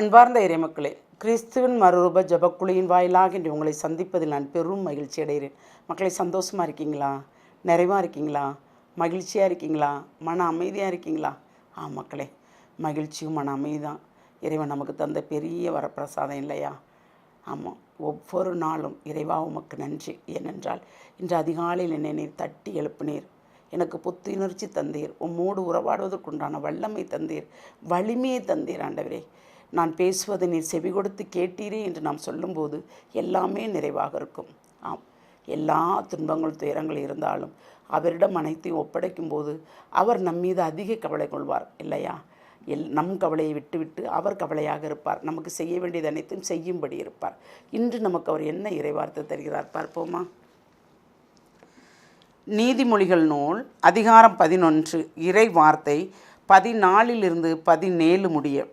அன்பார்ந்த இறைமக்களே, கிறிஸ்துவின் மறுரூப ஜபக்குழியின் வாயிலாக இன்று உங்களை சந்திப்பதில் நான் பெரும் மகிழ்ச்சி அடைகிறேன். மக்களை, சந்தோஷமாக இருக்கீங்களா? நிறைவாக இருக்கீங்களா? மகிழ்ச்சியாக இருக்கீங்களா? மன அமைதியாக இருக்கீங்களா? மக்களே, மகிழ்ச்சியும் மன அமைதி தான் இறைவன் நமக்கு தந்த பெரிய வரப்பிரசாதம் இல்லையா? ஆமாம், ஒவ்வொரு நாளும் இறைவா உமக்கு நன்றி. ஏனென்றால் இன்று அதிகாலையில் என்னை நீர் தட்டி எழுப்பினீர், எனக்கு புத்துணர்ச்சி தந்தீர், உம்மோடு உறவாடுவதற்குண்டான வல்லமை தந்தீர், வலிமையை தந்தீர். ஆண்டவரே, நான் பேசுவதை நீர் செவி கொடுத்து கேட்டீரே என்று நாம் சொல்லும்போது எல்லாமே நிறைவாக இருக்கும். ஆம், எல்லா துன்பங்கள் துயரங்கள் இருந்தாலும் அவரிடம் அனைத்தையும் ஒப்படைக்கும் போது அவர் நம்மீது அதிக கவலை கொள்வார் இல்லையா? நம் கவலையை விட்டுவிட்டு அவர் கவலையாக இருப்பார். நமக்கு செய்ய வேண்டியது அனைத்தும் செய்யும்படி இருப்பார். இன்று நமக்கு அவர் என்ன இறைவார்த்தை தருகிறார் பார்ப்போமா? நீதிமொழிகள் நூல் அதிகாரம் 11 இறை வார்த்தை 14 17 முடிய.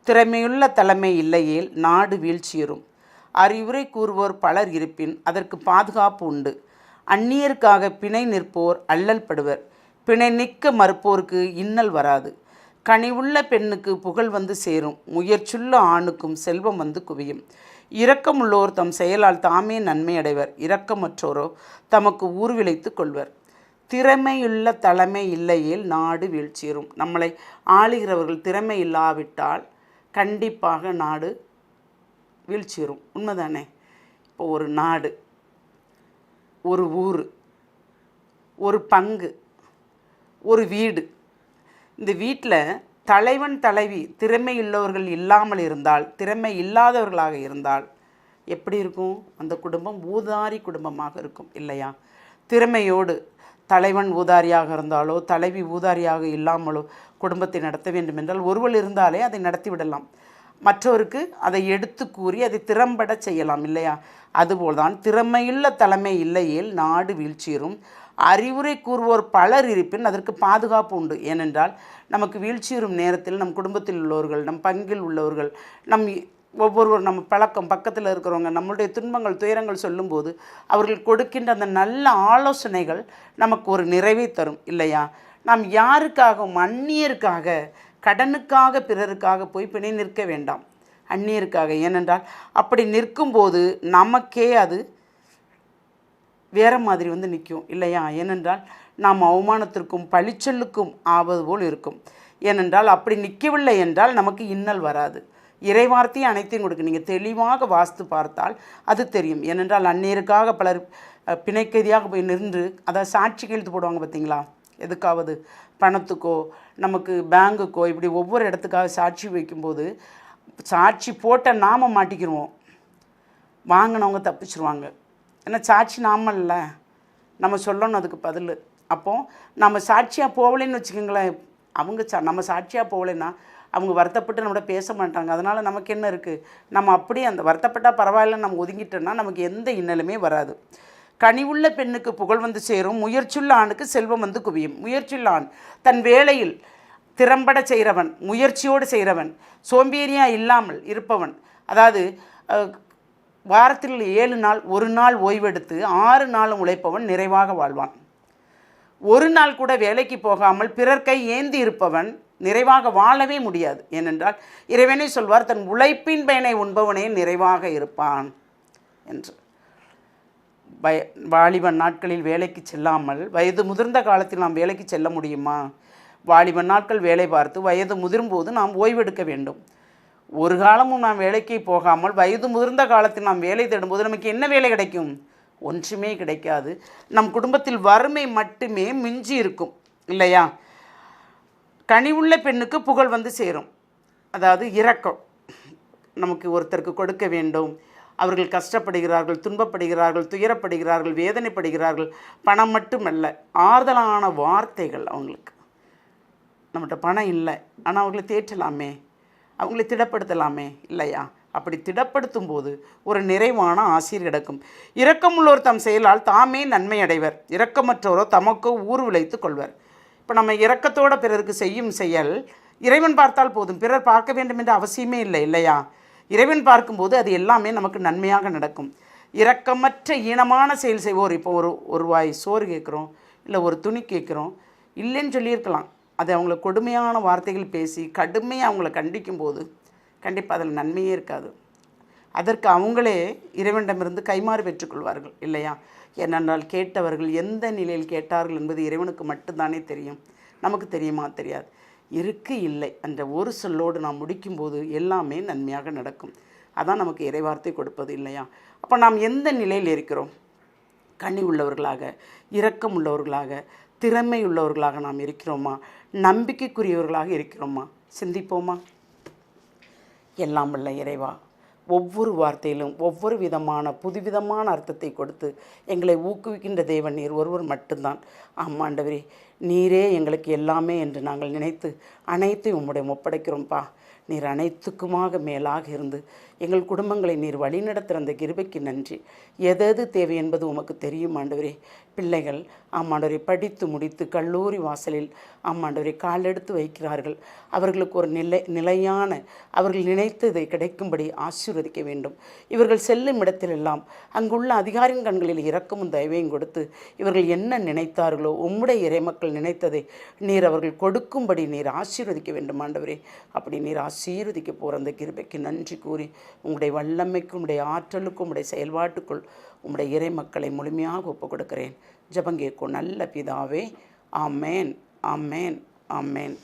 திறமையுள்ள தலைமை இல்லையேல் நாடு வீழ்ச்சியுறும். அறிவுரை கூறுவோர் பலர் இருப்பின் அதற்கு பாதுகாப்பு உண்டு. அந்நியருக்காக பிணை நிற்போர் அல்லல் படுவர். பிணை நிற்க மறுப்போருக்கு இன்னல் வராது. கனிவுள்ள பெண்ணுக்கு புகழ் வந்து சேரும். முயற்சியுள்ள ஆணுக்கும் செல்வம் வந்து குவியும். இரக்கமுள்ளோர் தம் செயலால் தாமே நன்மை அடைவர். இரக்கமற்றோரோ தமக்கு ஊர் விளைத்து கொள்வர். திறமையுள்ள தலைமை இல்லையேல் நாடு வீழ்ச்சியுறும். நம்மளை ஆளுகிறவர்கள் திறமை இல்லாவிட்டால் கண்டிப்பாக நாடு வீழ்ச்சியுறும். உண்மைதானே? இப்போ ஒரு நாடு, ஒரு ஊர், ஒரு பங்கு, ஒரு வீடு, இந்த வீட்டில் தலைவன் தலைவி திறமையுள்ளவர்கள் இல்லாமல் இருந்தால், திறமை இல்லாதவர்களாக இருந்தால் எப்படி இருக்கும்? அந்த குடும்பம் ஊதாரி குடும்பமாக இருக்கும் இல்லையா? திறமையோடு தலைவன் ஊதாரியாக இருந்தாலோ தலைவி ஊதாரியாக இல்லாமலோ குடும்பத்தை நடத்த வேண்டும் என்றால் ஒருவர் இருந்தாலே அதை நடத்திவிடலாம். மற்றவருக்கு அதை எடுத்து கூறி அதை திறம்பட செய்யலாம் இல்லையா? அதுபோல்தான் திறமையுள்ள தலைமை இல்லையேல் நாடு வீழ்ச்சியுறும். அறிவுரை கூறுவோர் பலர் இருப்பின் அதற்கு பாதுகாப்பு உண்டு. ஏனென்றால் நமக்கு வீழ்ச்சியுறும் நேரத்தில் நம் குடும்பத்தில் உள்ளவர்கள், நம் பங்கில் உள்ளவர்கள், ஒவ்வொருவர் நம்ம பழக்கம் பக்கத்தில் இருக்கிறவங்க நம்மளுடைய துன்பங்கள் துயரங்கள் சொல்லும்போது அவர்கள் கொடுக்கின்ற அந்த நல்ல ஆலோசனைகள் நமக்கு ஒரு நிறைவை தரும் இல்லையா? நாம் யாருக்காகவும் அந்நியருக்காக, கடனுக்காக, பிறருக்காக போய் பிணை நிற்க வேண்டாம். அந்நியருக்காக. ஏனென்றால் அப்படி நிற்கும்போது நமக்கே அது வேற மாதிரி வந்து நிற்கும் இல்லையா? ஏனென்றால் நாம் அவமானத்திற்கும் பழிச்சொல்லுக்கும் ஆவது போல் இருக்கும். ஏனென்றால் அப்படி நிற்கவில்லை என்றால் நமக்கு இன்னல் வராது. இறைவார்த்தையை அனைத்தையும் கொடுக்க நீங்கள் தெளிவாக வாஸ்து பார்த்தால் அது தெரியும். ஏனென்றால் அந்நியருக்காக பலர் பிணைக்கைதியாக போய் நின்று அதாவது சாட்சி கையெழுத்து போடுவாங்க பார்த்தீங்களா? எதுக்காவது பணத்துக்கோ நமக்கு பேங்குக்கோ இப்படி ஒவ்வொரு இடத்துக்காக சாட்சி வைக்கும்போது சாட்சி போட்ட நாம மாட்டிக்கிடுவோம், வாங்கினவங்க தப்பிச்சிருவாங்க. ஏன்னா சாட்சி நாம இல்லை, நம்ம சொல்லணும் அதுக்கு பதில். அப்போது நம்ம சாட்சியாக போகலைன்னு வச்சுக்கோங்களேன், அவங்க நம்ம சாட்சியாக போகலைன்னா அவங்க வருத்தப்பட்டு நம்மளோட பேச மாட்டாங்க. அதனால் நமக்கு என்ன இருக்குது? நம்ம அப்படியே அந்த வருத்தப்பட்டால் பரவாயில்ல நம்ம ஒதுங்கிட்டோன்னா நமக்கு எந்த இன்னலுமே வராது. கனிவுள்ள பெண்ணுக்கு புகழ் வந்து சேரும். முயற்சியுள்ள ஆணுக்கு செல்வம் வந்து குவியும். முயற்சியுள்ள ஆண் தன் வேலையில் திறம்பட செய்கிறவன், முயற்சியோடு செய்கிறவன், சோம்பேறியாக இல்லாமல் இருப்பவன். அதாவது வாரத்தில் 7 நாள் ஒரு நாள் ஓய்வெடுத்து 6 நாளும் உழைப்பவன் நிறைவாக வாழ்வான். ஒரு நாள் கூட வேலைக்கு போகாமல் பிறர் கை ஏந்தி இருப்பவன் நிறைவாக வாழவே முடியாது. ஏனென்றால் இறைவனே சொல்வார், தன் உழைப்பின் பயனை உண்பவனே நிறைவாக இருப்பான் என்று. வாலிபன் நாட்களில் வேலைக்கு செல்லாமல் வயது முதிர்ந்த காலத்தில் நாம் வேலைக்கு செல்ல முடியுமா? வாலிபன் நாட்கள் வேலை பார்த்து வயது முதிரும்போது நாம் ஓய்வெடுக்க வேண்டும். ஒரு காலமும் நாம் வேலைக்கு போகாமல் வயது முதிர்ந்த காலத்தில் நாம் வேலை தேடும்போது நமக்கு என்ன வேலை கிடைக்கும்? ஒன்றுமே கிடைக்காது. நம் குடும்பத்தில் வறுமை மட்டுமே மிஞ்சி இருக்கும் இல்லையா? கனிவுள்ள பெண்ணுக்கு புகழ் வந்து சேரும். அதாவது இரக்கம். நமக்கு ஒருத்தருக்கு கொடுக்க வேண்டும், அவர்கள் கஷ்டப்படுகிறார்கள், துன்பப்படுகிறார்கள், துயரப்படுகிறார்கள், வேதனைப்படுகிறார்கள். பணம் மட்டுமல்ல, ஆறுதலான வார்த்தைகள். அவங்களுக்கு நம்மகிட்ட பணம் இல்லை, ஆனால் அவங்களை தேற்றலாமே, அவங்களை திடப்படுத்தலாமே இல்லையா? அப்படி திடப்படுத்தும் போது ஒரு நிறைவான ஆசீர் கிடைக்கும். இரக்கமுள்ளோர் தம் செயலால் தாமே நன்மை அடைவர். இரக்கமற்றோரோ தமக்கு ஊர் விளைத்து கொள்வர். இப்போ நம்ம இரக்கத்தோடு பிறருக்கு செய்யும் செயல் இறைவன் பார்த்தால் போதும், பிறர் பார்க்க வேண்டும் என்ற அவசியமே இல்லை இல்லையா? இறைவன் பார்க்கும்போது அது எல்லாமே நமக்கு நன்மையாக நடக்கும். இரக்கமற்ற ஈனமான செயல் செய்வோர், இப்போ ஒரு வாய் சோறு கேட்குறோம், இல்லை ஒரு துணி கேட்குறோம், இல்லைன்னு சொல்லியிருக்கலாம். அது அவங்கள கொடுமையான வார்த்தைகள் பேசி கடுமையாக அவங்கள கண்டிக்கும் போது கண்டிப்பாக அதில் நன்மையே இருக்காது. அதற்கு அவங்களே இறைவனிடமிருந்து கைமாறு பெற்றுக்கொள்வார்கள் இல்லையா? ஏனென்றால் கேட்டவர்கள் எந்த நிலையில் கேட்டார்கள் என்பது இறைவனுக்கு மட்டும்தானே தெரியும். நமக்கு தெரியுமா? தெரியாது. இருக்கு இல்லை என்ற ஒரு சொல்லோடு நாம் முடிக்கும்போது எல்லாமே நன்மையாக நடக்கும். அதான் நமக்கு இறைவார்த்தை கொடுப்பது இல்லையா? அப்போ நாம் எந்த நிலையில் இருக்கிறோம்? கனி உள்ளவர்களாக, இரக்கம் உள்ளவர்களாக, திறமை உள்ளவர்களாக நாம் இருக்கிறோமா? நம்பிக்கைக்குரியவர்களாக இருக்கிறோமா? சிந்திப்போமா? எல்லாம் வல்ல இறைவா, ஒவ்வொரு வார்த்தையிலும் ஒவ்வொரு விதமான புதுவிதமான அர்த்தத்தை கொடுத்து எங்களை ஊக்குவிக்கின்ற தேவன் நீர் ஒருவர் மட்டும்தான். ஆமாண்டவரே, நீரே எங்களுக்கு எல்லாமே என்று நாங்கள் நினைத்து அனைத்தையும் உம்முடைய ஒப்படைக்கிறோம்ப்பா. நீர் அனைத்துக்குமாக மேலாக இருந்து எங்கள் குடும்பங்களை நீர் வழிநடத்துகிற அந்த கிருபைக்கு நன்றி. எது தேவை என்பது உமக்கு தெரியும் ஆண்டவரே. பிள்ளைகள் ஆமாண்டவரை படித்து முடித்து கல்லூரி வாசலில் ஆமாண்டவரை காலெடுத்து வைக்கிறார்கள். அவர்களுக்கு ஒரு நிலையான அவர்கள் நினைத்ததை கிடைக்கும்படி ஆசீர்வதிக்க வேண்டும். இவர்கள் செல்லும் இடத்திலெல்லாம் அங்குள்ள அதிகாரியின் கண்களில் இரக்கமும் தயவையும் கொடுத்து இவர்கள் என்ன நினைத்தார்களோ உம்முடைய இறைமக்கள் நினைத்ததை நீர் அவர்கள் கொடுக்கும்படி நீர் ஆசீர்வதிக்க வேண்டும் ஆண்டவரே. அப்படி நீர் ஆசீர்வதிக்க போகிற அந்த கிருபைக்கு நன்றி கூறி உங்களுடைய வல்லமைக்கும் உங்களுடைய ஆற்றலுக்கும் உங்களுடைய செயல்பாட்டுக்குள் உங்களுடைய இறை மக்களை முழுமையாக ஒப்புக் கொடுக்கிறேன். ஜெபம் கேட்கும் நல்ல பிதாவே. ஆமேன், ஆமேன், ஆமேன்.